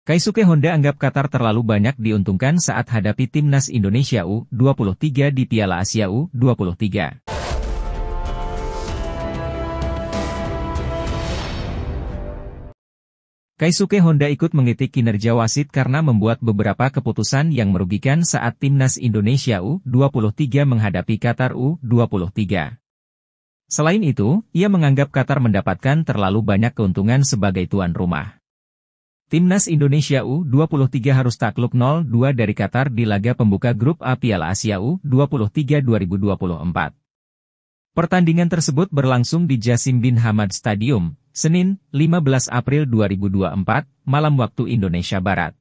Keisuke Honda anggap Qatar terlalu banyak diuntungkan saat hadapi timnas Indonesia U23 di Piala Asia U23. Keisuke Honda ikut mengkritik kinerja wasit karena membuat beberapa keputusan yang merugikan saat timnas Indonesia U23 menghadapi Qatar U23. Selain itu, ia menganggap Qatar mendapatkan terlalu banyak keuntungan sebagai tuan rumah. Timnas Indonesia U23 harus takluk 0-2 dari Qatar di laga pembuka grup A Piala Asia U23 2024. Pertandingan tersebut berlangsung di Jasim bin Hamad Stadium, Senin, 15 April 2024, malam waktu Indonesia Barat.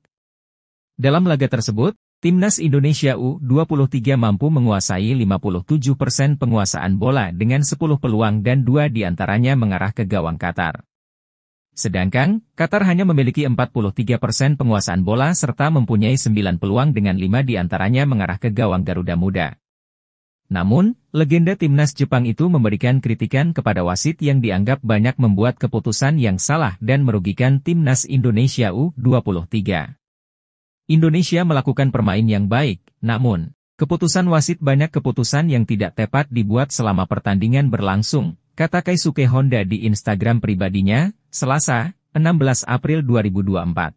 Dalam laga tersebut, Timnas Indonesia U23 mampu menguasai 57% penguasaan bola dengan 10 peluang dan 2 diantaranya mengarah ke gawang Qatar. Sedangkan, Qatar hanya memiliki 43% penguasaan bola serta mempunyai 9 peluang dengan 5 diantaranya mengarah ke gawang Garuda Muda. Namun, legenda timnas Jepang itu memberikan kritikan kepada wasit yang dianggap banyak membuat keputusan yang salah dan merugikan timnas Indonesia U23. Indonesia melakukan permain yang baik, namun, keputusan wasit banyak keputusan yang tidak tepat dibuat selama pertandingan berlangsung, kata Keisuke Honda di Instagram pribadinya, Selasa, 16 April 2024.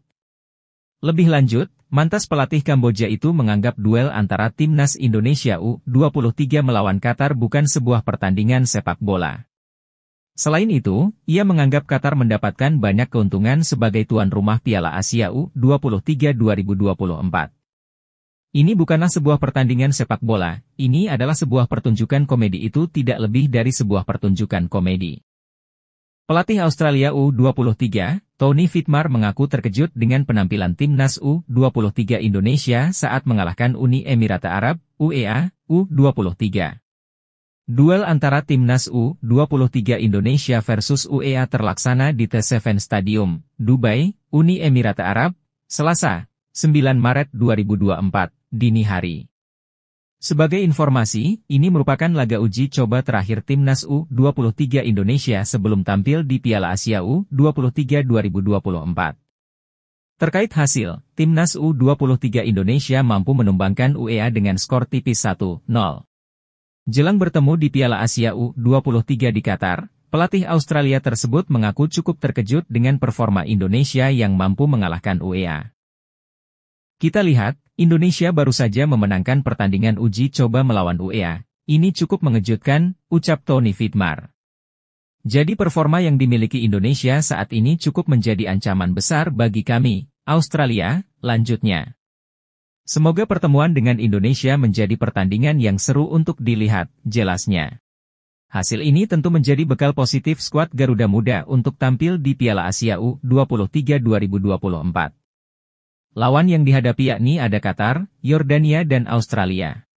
Lebih lanjut, mantas pelatih Kamboja itu menganggap duel antara timnas Indonesia U23 melawan Qatar bukan sebuah pertandingan sepak bola. Selain itu, ia menganggap Qatar mendapatkan banyak keuntungan sebagai tuan rumah Piala Asia U23 2024. Ini bukanlah sebuah pertandingan sepak bola, ini adalah sebuah pertunjukan komedi, itu tidak lebih dari sebuah pertunjukan komedi. Pelatih Australia U23, Tony Whitmar mengaku terkejut dengan penampilan timnas U23 Indonesia saat mengalahkan Uni Emirat Arab, UEA, U23. Duel antara timnas U23 Indonesia versus UEA terlaksana di The7 Stadium, Dubai, Uni Emirat Arab, Selasa, 9 Maret 2024, dini hari. Sebagai informasi, ini merupakan laga uji coba terakhir timnas U23 Indonesia sebelum tampil di Piala Asia U23 2024. Terkait hasil, timnas U23 Indonesia mampu menumbangkan UEA dengan skor tipis 1-0. Jelang bertemu di Piala Asia U23 di Qatar, pelatih Australia tersebut mengaku cukup terkejut dengan performa Indonesia yang mampu mengalahkan UEA. Kita lihat, Indonesia baru saja memenangkan pertandingan uji coba melawan UEA. Ini cukup mengejutkan, ucap Tony Whitmar. Jadi performa yang dimiliki Indonesia saat ini cukup menjadi ancaman besar bagi kami, Australia, lanjutnya. Semoga pertemuan dengan Indonesia menjadi pertandingan yang seru untuk dilihat, jelasnya. Hasil ini tentu menjadi bekal positif skuad Garuda Muda untuk tampil di Piala Asia U23 2024. Lawan yang dihadapi yakni ada Qatar, Yordania dan Australia.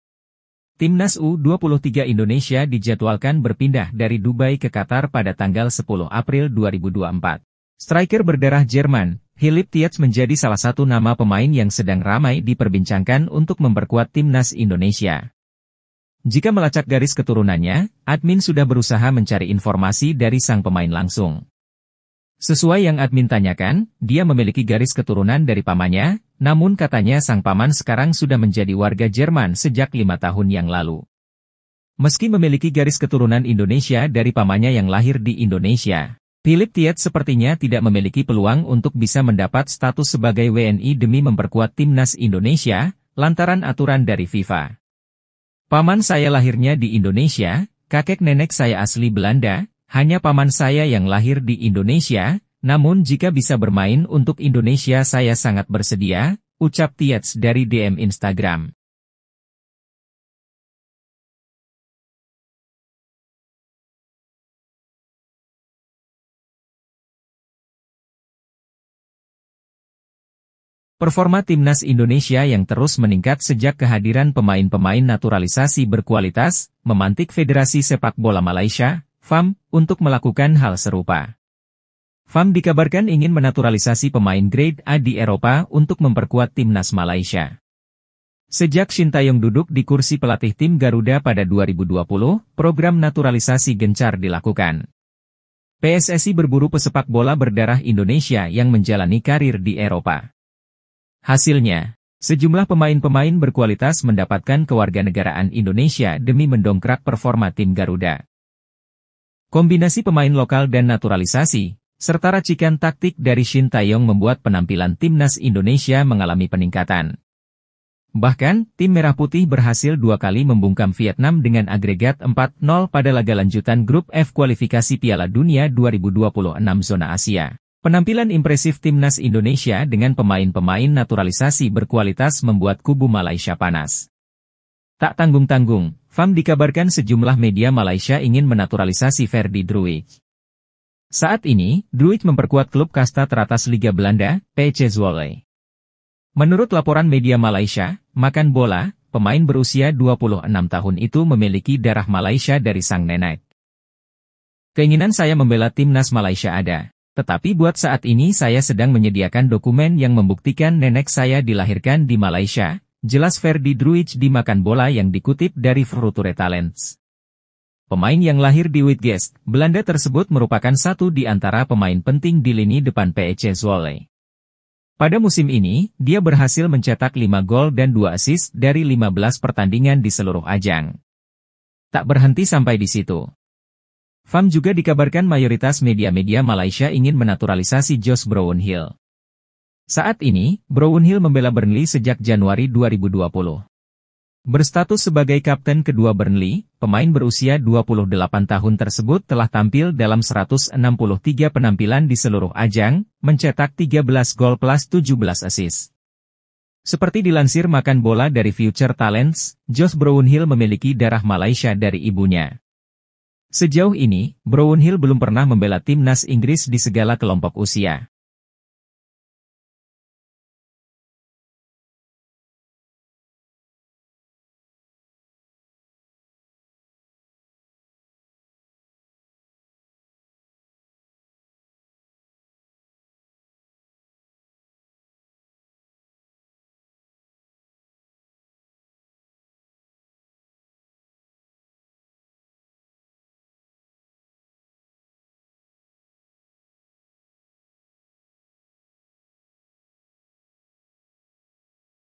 Timnas U23 Indonesia dijadwalkan berpindah dari Dubai ke Qatar pada tanggal 10 April 2024. Striker berdarah Jerman, Philipp Tietz menjadi salah satu nama pemain yang sedang ramai diperbincangkan untuk memperkuat timnas Indonesia. Jika melacak garis keturunannya, admin sudah berusaha mencari informasi dari sang pemain langsung. Sesuai yang admin tanyakan, dia memiliki garis keturunan dari pamannya, namun katanya sang paman sekarang sudah menjadi warga Jerman sejak 5 tahun yang lalu. Meski memiliki garis keturunan Indonesia dari pamannya yang lahir di Indonesia, Philipp Tietz sepertinya tidak memiliki peluang untuk bisa mendapat status sebagai WNI demi memperkuat timnas Indonesia, lantaran aturan dari FIFA. Paman saya lahirnya di Indonesia, kakek nenek saya asli Belanda, hanya paman saya yang lahir di Indonesia, namun jika bisa bermain untuk Indonesia saya sangat bersedia, ucap Tietz dari DM Instagram. Performa timnas Indonesia yang terus meningkat sejak kehadiran pemain-pemain naturalisasi berkualitas, memantik Federasi Sepak Bola Malaysia, FAM, untuk melakukan hal serupa. FAM dikabarkan ingin menaturalisasi pemain grade A di Eropa untuk memperkuat timnas Malaysia. Sejak Shin Taeyong duduk di kursi pelatih tim Garuda pada 2020, program naturalisasi gencar dilakukan. PSSI berburu pesepak bola berdarah Indonesia yang menjalani karir di Eropa. Hasilnya, sejumlah pemain-pemain berkualitas mendapatkan kewarganegaraan Indonesia demi mendongkrak performa tim Garuda. Kombinasi pemain lokal dan naturalisasi, serta racikan taktik dari Shin Taeyong membuat penampilan timnas Indonesia mengalami peningkatan. Bahkan, tim Merah Putih berhasil 2 kali membungkam Vietnam dengan agregat 4-0 pada laga lanjutan Grup F kualifikasi Piala Dunia 2026 zona Asia. Penampilan impresif timnas Indonesia dengan pemain-pemain naturalisasi berkualitas membuat kubu Malaysia panas. Tak tanggung-tanggung, FAM dikabarkan sejumlah media Malaysia ingin menaturalisasi Ferdy Druij. Saat ini, Druij memperkuat klub kasta teratas Liga Belanda, PEC Zwolle. Menurut laporan media Malaysia, Makan Bola, pemain berusia 26 tahun itu memiliki darah Malaysia dari sang nenek. Keinginan saya membela timnas Malaysia ada, tetapi buat saat ini saya sedang menyediakan dokumen yang membuktikan nenek saya dilahirkan di Malaysia, jelas Ferdy Druij di Makan Bola yang dikutip dari Future Talents. Pemain yang lahir di Uitgeest, Belanda tersebut merupakan satu di antara pemain penting di lini depan PEC Zwolle. Pada musim ini, dia berhasil mencetak 5 gol dan 2 assist dari 15 pertandingan di seluruh ajang. Tak berhenti sampai di situ. FAM juga dikabarkan mayoritas media-media Malaysia ingin menaturalisasi Josh Brownhill. Saat ini, Brownhill membela Burnley sejak Januari 2020. Berstatus sebagai kapten kedua Burnley, pemain berusia 28 tahun tersebut telah tampil dalam 163 penampilan di seluruh ajang, mencetak 13 gol plus 17 assist. Seperti dilansir Makan Bola dari Future Talents, Josh Brownhill memiliki darah Malaysia dari ibunya. Sejauh ini, Brownhill belum pernah membela timnas Inggris di segala kelompok usia.